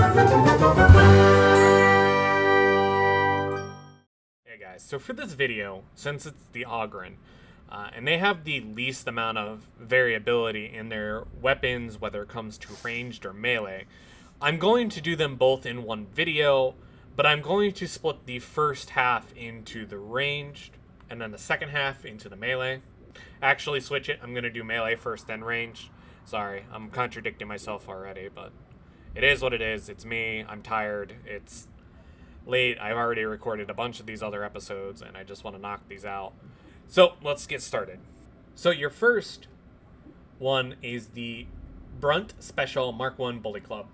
Hey guys, so for this video, since it's the Ogryn, and they have the least amount of variability in their weapons, whether it comes to ranged or melee, I'm going to do them both in one video, but I'm going to split the first half into the ranged, and then the second half into the melee. Actually switch it, I'm going to do melee first, then ranged. Sorry, I'm contradicting myself already, but it is what it is. It's me, I'm tired, it's late. I've already recorded a bunch of these other episodes, and I just want to knock these out. So let's get started. So your first one is the Brunt Special Mark I Bully Club.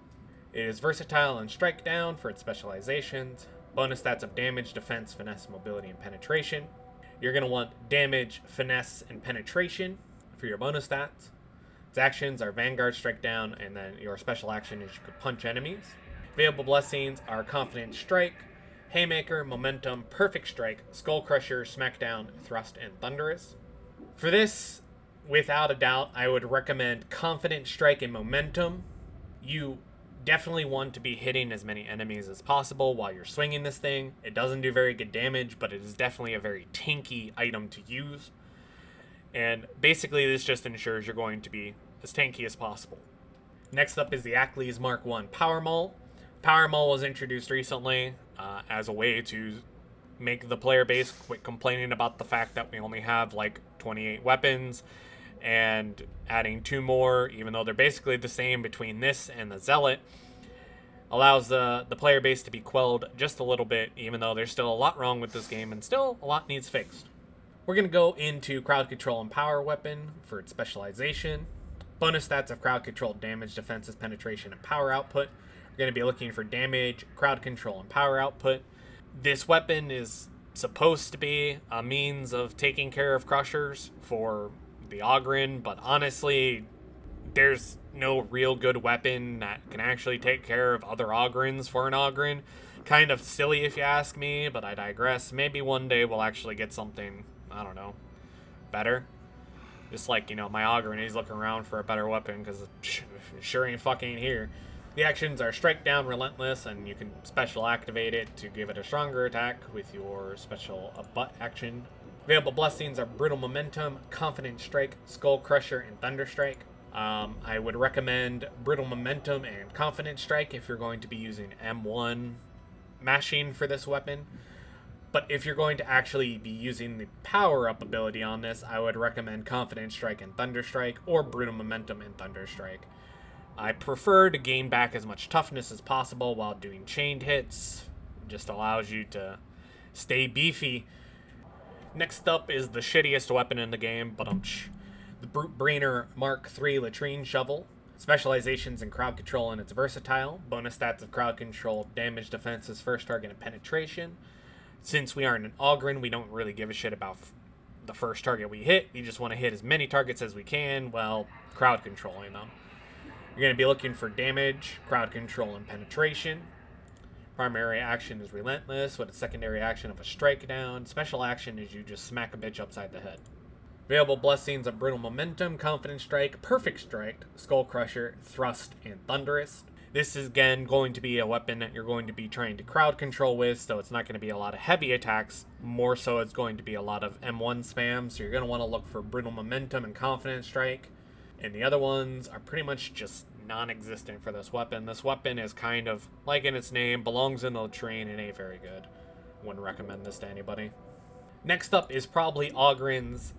It is versatile and strike down for its specializations. Bonus stats of damage, defense, finesse, mobility, and penetration. You're going to want damage, finesse, and penetration for your bonus stats. Its actions are Vanguard, Strike Down, and then your special action is you can punch enemies. Available blessings are Confident Strike, Haymaker, Momentum, Perfect Strike, Skull Crusher, Smackdown, Thrust, and Thunderous. For this, without a doubt, I would recommend Confident Strike and Momentum. You definitely want to be hitting as many enemies as possible while you're swinging this thing. It doesn't do very good damage, but it is definitely a very tanky item to use. And basically this just ensures you're going to be as tanky as possible. Next up is the Achlys Mark I Power Maul. Power Maul was introduced recently as a way to make the player base quit complaining about the fact that we only have like 28 weapons, and adding 2 more, even though they're basically the same between this and the Zealot, allows the player base to be quelled just a little bit, even though there's still a lot wrong with this game and still a lot needs fixed. We're going to go into Crowd Control and Power Weapon for its specialization. Bonus stats of Crowd Control, damage, defenses, penetration, and power output. We're going to be looking for damage, crowd control, and power output. This weapon is supposed to be a means of taking care of crushers for the Ogryn, but honestly, there's no real good weapon that can actually take care of other Ogryns for an Ogryn. Kind of silly if you ask me, but I digress. Maybe one day we'll actually get something, I don't know, better. Just like, you know, my Ogryn, he's looking around for a better weapon because sure ain't fucking here. The actions are Strike Down, Relentless, and you can special activate it to give it a stronger attack with your special butt action. Available blessings are Brutal Momentum, Confident Strike, Skull Crusher, and Thunder Strike. I would recommend Brutal Momentum and Confident Strike if you're going to be using M1 mashing for this weapon. But if you're going to actually be using the power-up ability on this, I would recommend Confident Strike and Thunder Strike, or Brutal Momentum and Thunder Strike. I prefer to gain back as much toughness as possible while doing chained hits. It just allows you to stay beefy. Next up is the shittiest weapon in the game, the Brute Brainer Mark III Latrine Shovel. Specializations in crowd control, and it's versatile. Bonus stats of crowd control, damage, defenses, first target, and penetration. Since we aren't an Ogryn, we don't really give a shit about the first target we hit. We just want to hit as many targets as we can while crowd controlling them. You're going to be looking for damage, crowd control, and penetration. Primary action is Relentless, with a secondary action of a Strike Down. Special action is you just smack a bitch upside the head. Available blessings of Brutal Momentum, Confident Strike, Perfect Strike, Skull Crusher, Thrust, and Thunderous. This is, again, going to be a weapon that you're going to be trying to crowd control with, so it's not going to be a lot of heavy attacks. More so, it's going to be a lot of M1 spam, so you're going to want to look for Brutal Momentum and Confident Strike. And the other ones are pretty much just non-existent for this weapon. This weapon is kind of, like in its name, belongs in the Latrine and ain't very good. Wouldn't recommend this to anybody. Next up is probably Ogryn's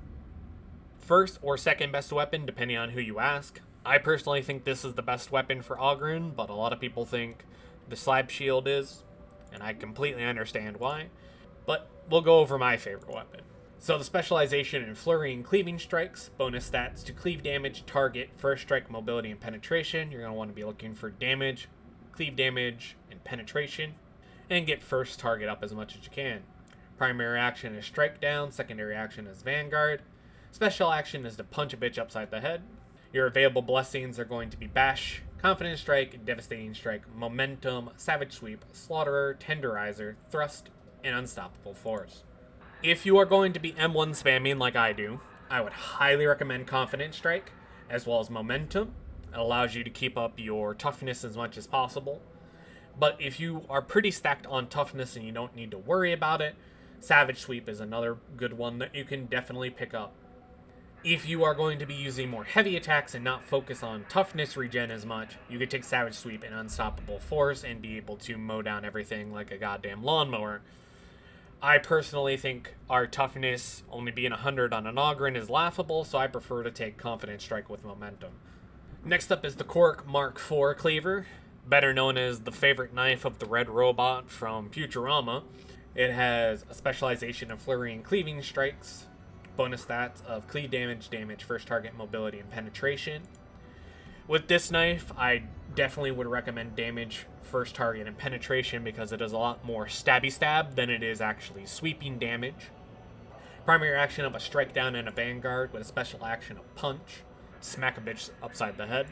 first or second best weapon, depending on who you ask. I personally think this is the best weapon for Ogryn, but a lot of people think the Slab Shield is, and I completely understand why. But we'll go over my favorite weapon. So the specialization in Flurry and Cleaving Strikes, bonus stats to cleave damage, target, first strike, mobility, and penetration. You're going to want to be looking for damage, cleave damage, and penetration, and get first target up as much as you can. Primary action is Strike Down, secondary action is Vanguard. Special action is to punch a bitch upside the head. Your available blessings are going to be Bash, Confident Strike, Devastating Strike, Momentum, Savage Sweep, Slaughterer, Tenderizer, Thrust, and Unstoppable Force. If you are going to be M1 spamming like I do, I would highly recommend Confident Strike, as well as Momentum. It allows you to keep up your toughness as much as possible. But if you are pretty stacked on toughness and you don't need to worry about it, Savage Sweep is another good one that you can definitely pick up. If you are going to be using more heavy attacks and not focus on toughness regen as much, you could take Savage Sweep and Unstoppable Force and be able to mow down everything like a goddamn lawnmower. I personally think our toughness only being 100 on an Ogryn is laughable, so I prefer to take Confident Strike with Momentum. Next up is the Krourk Mk IV Cleaver, better known as the favorite knife of the Red Robot from Futurama. It has a specialization in flurry and cleaving strikes, bonus stats of cleave damage, first target, mobility, and penetration. With this knife, I definitely would recommend damage, first target, and penetration because it is a lot more stabby stab than it is actually sweeping damage. Primary action of a strike down and a vanguard with a special action of punch, smack a bitch upside the head.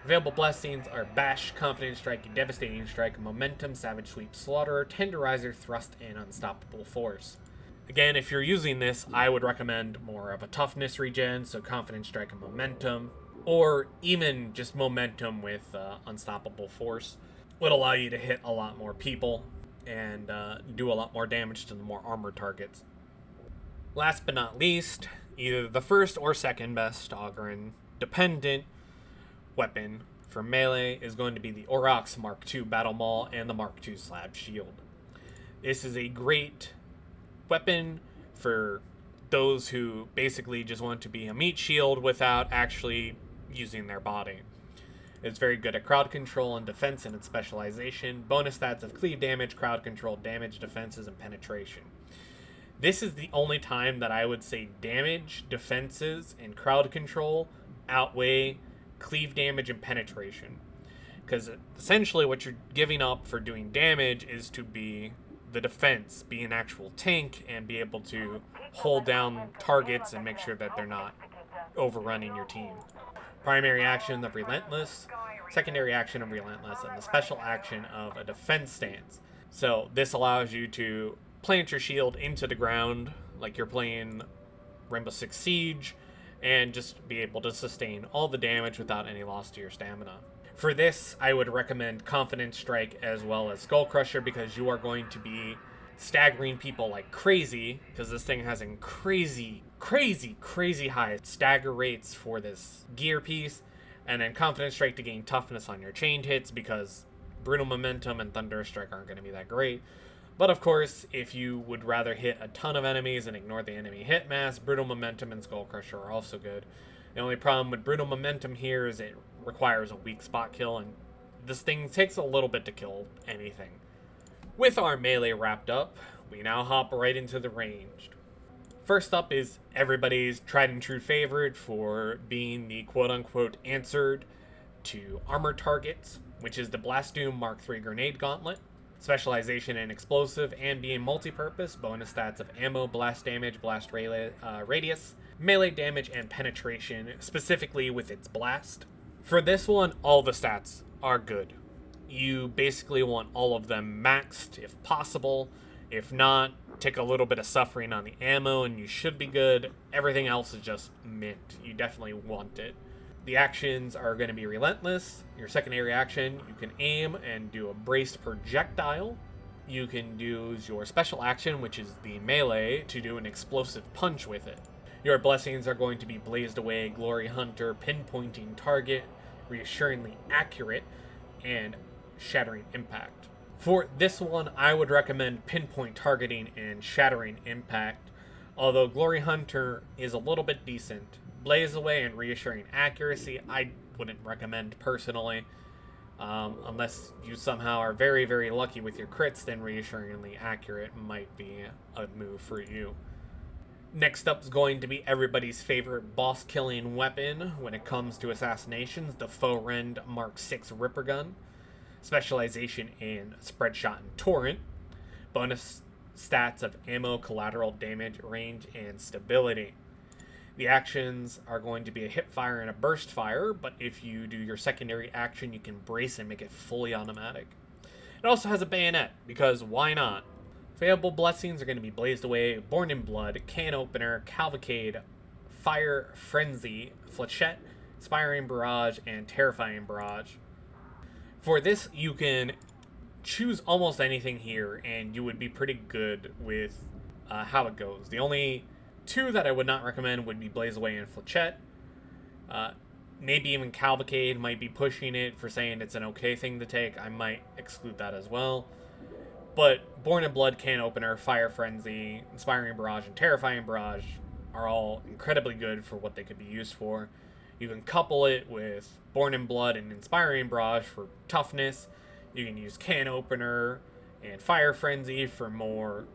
Available blessings are Bash, Confident Strike, Devastating Strike, Momentum, Savage Sweep, Slaughterer, Tenderizer, Thrust, and Unstoppable Force. Again, if you're using this, I would recommend more of a toughness regen, so Confident Strike and Momentum, or even just Momentum with Unstoppable Force. Would allow you to hit a lot more people and do a lot more damage to the more armored targets. Last but not least, either the first or second best Ogryn dependent weapon for melee is going to be the Orox Mk II Battle Maul and the Mk II Slab Shield. This is a great weapon for those who basically just want to be a meat shield without actually using their body. It's very good at crowd control and defense in its specialization, bonus stats of cleave damage, crowd control, damage, defenses, and penetration. This is the only time that I would say damage, defenses, and crowd control outweigh cleave damage and penetration. Because essentially what you're giving up for doing damage is to be the defense, be an actual tank, and be able to hold down targets and make sure that they're not overrunning your team. Primary action of Relentless, secondary action of Relentless, and the special action of a defense stance. So this allows you to plant your shield into the ground like you're playing Rainbow Six Siege and just be able to sustain all the damage without any loss to your stamina. For this, I would recommend Confident Strike as well as Skull Crusher because you are going to be staggering people like crazy because this thing has crazy high stagger rates for this gear piece, and then Confident Strike to gain toughness on your chained hits because Brutal Momentum and Thunder Strike aren't going to be that great. But of course, if you would rather hit a ton of enemies and ignore the enemy hit mass, Brutal Momentum and Skull Crusher are also good. The only problem with Brutal Momentum here is it requires a weak spot kill, and this thing takes a little bit to kill anything. With our melee wrapped up, we now hop right into the ranged. First up is everybody's tried and true favorite for being the quote-unquote answered to armor targets, which is the Blastoom Mk III Grenade Gauntlet. Specialization in explosive and being multi-purpose, bonus stats of ammo, blast damage, blast radius, melee damage, and penetration, specifically with its blast. For this one, all the stats are good. You basically want all of them maxed if possible. If not, take a little bit of suffering on the ammo and you should be good. Everything else is just mint. You definitely want it. The actions are going to be Relentless. Your secondary action, you can aim and do a braced projectile. You can use your special action, which is the melee, to do an explosive punch with it. Your blessings are going to be Blazed Away, Glory Hunter, Pinpointing Target, Reassuringly Accurate, and Shattering Impact. For this one, I would recommend Pinpoint Targeting and Shattering Impact, although Glory Hunter is a little bit decent. Blaze Away and Reassuring Accuracy, I wouldn't recommend personally. Unless you somehow are very, very lucky with your crits, then Reassuringly Accurate might be a move for you. Next up is going to be everybody's favorite boss-killing weapon when it comes to assassinations, the Foe-Rend Mk VI Rumbler. Specialization in Spread Shot and Torrent. Bonus stats of ammo, collateral damage, range, and stability. The actions are going to be a hip fire and a burst fire, but if you do your secondary action, you can brace and make it fully automatic. It also has a bayonet, because why not? Available blessings are going to be Blazed Away, Born in Blood, Can Opener, Cavalcade, Fire Frenzy, Flechette, Inspiring Barrage, and Terrifying Barrage. For this, you can choose almost anything here, and you would be pretty good with how it goes. The only two that I would not recommend would be Blaze Away and Flechette. Maybe even Cavalcade might be pushing it for saying it's an okay thing to take. I might exclude that as well. But Born in Blood, Can Opener, Fire Frenzy, Inspiring Barrage, and Terrifying Barrage are all incredibly good for what they could be used for. You can couple it with Born in Blood and Inspiring Barrage for toughness. You can use Can Opener and Fire Frenzy for more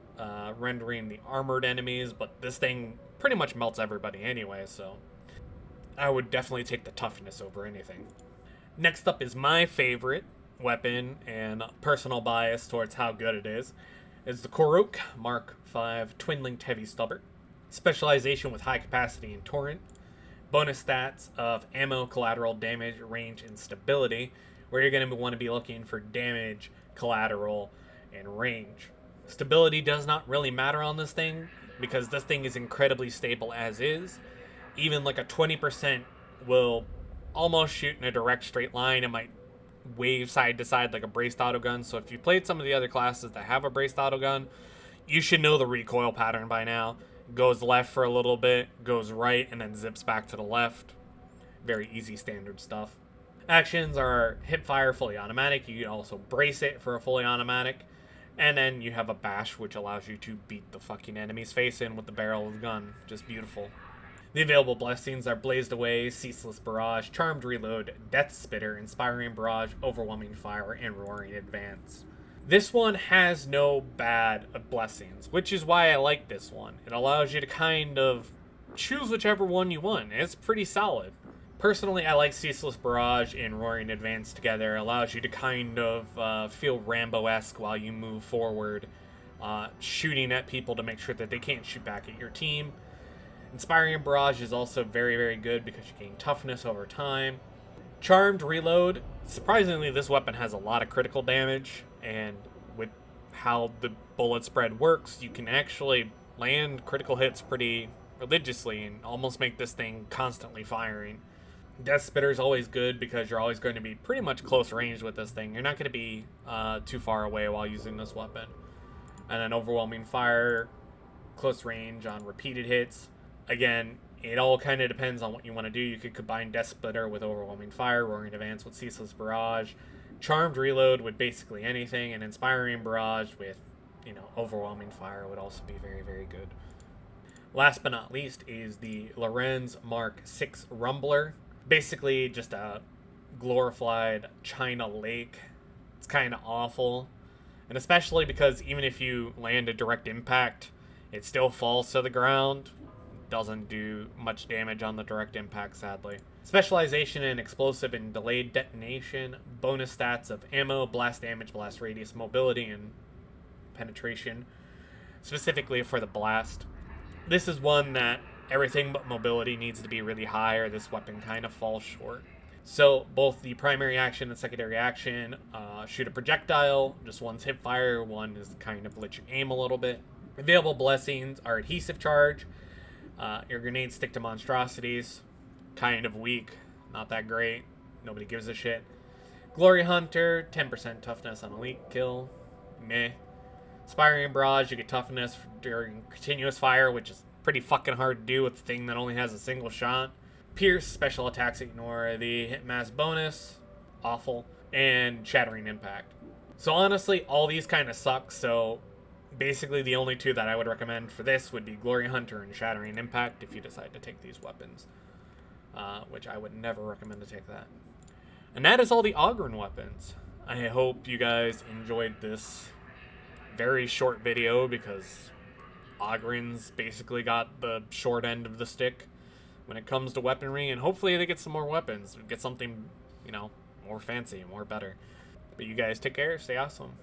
rendering the armored enemies, but this thing pretty much melts everybody anyway, so I would definitely take the toughness over anything. Next up is my favorite weapon and personal bias towards how good it is the Krourk Mk V Twin-Linked Heavy Stubber. Specialization with high capacity and torrent. Bonus stats of ammo, collateral, damage, range, and stability, where you're going to want to be looking for damage, collateral, and range. Stability does not really matter on this thing, because this thing is incredibly stable as is. Even like a 20% will almost shoot in a direct straight line. It might wave side to side like a braced autogun. So if you played some of the other classes that have a braced autogun, you should know the recoil pattern by now. Goes left for a little bit, goes right, and then zips back to the left. Very easy standard stuff. Actions are hip fire, fully automatic. You can also brace it for a fully automatic. And then you have a bash, which allows you to beat the fucking enemy's face in with the barrel of the gun. Just beautiful. The available blessings are Blazed Away, Ceaseless Barrage, Charmed Reload, Death Spitter, Inspiring Barrage, Overwhelming Fire, and Roaring Advance. This one has no bad blessings, which is why I like this one. It allows you to kind of choose whichever one you want. It's pretty solid. Personally, I like Ceaseless Barrage and Roaring Advance together. It allows you to kind of feel Rambo-esque while you move forward, shooting at people to make sure that they can't shoot back at your team. Inspiring Barrage is also very, very good because you gain toughness over time. Charmed Reload. Surprisingly, this weapon has a lot of critical damage, and with how the bullet spread works, you can actually land critical hits pretty religiously and almost make this thing constantly firing. Death Spitter is always good because you're always going to be pretty much close range with this thing. You're not going to be too far away while using this weapon. And then Overwhelming Fire, close range on repeated hits. Again, it all kind of depends on what you want to do. You could combine Death Splitter with Overwhelming Fire, Roaring Advance with Ceaseless Barrage, Charmed Reload with basically anything, and Inspiring Barrage with, Overwhelming Fire would also be very, very good. Last but not least is the Lorenz Mk VI Rumbler. Basically just a glorified China Lake. It's kind of awful. And especially because even if you land a direct impact, it still falls to the ground. Doesn't do much damage on the direct impact, sadly. Specialization in explosive and delayed detonation. Bonus stats of ammo, blast damage, blast radius, mobility, and penetration. Specifically for the blast. This is one that everything but mobility needs to be really high, or this weapon kind of falls short. So both the primary action and secondary action shoot a projectile. Just one's hip fire, one is kind of let you aim a little bit. Available blessings are Adhesive Charge. Your grenades stick to monstrosities. Kind of weak. Not that great. Nobody gives a shit. Glory Hunter, 10% toughness on elite kill. Meh. Inspiring Barrage, you get toughness during continuous fire, which is pretty fucking hard to do with the thing that only has a single shot. Pierce, special attacks ignore the hit mass bonus. Awful. And Shattering Impact. So honestly, all these kind of suck, so basically the only two that I would recommend for this would be Glory Hunter and Shattering Impact if you decide to take these weapons. Which I would never recommend to take that. And that is all the Ogryn weapons. I hope you guys enjoyed this very short video because Ogryn's basically got the short end of the stick when it comes to weaponry, and hopefully they get some more weapons, get something, more fancy, more better. But you guys take care, stay awesome.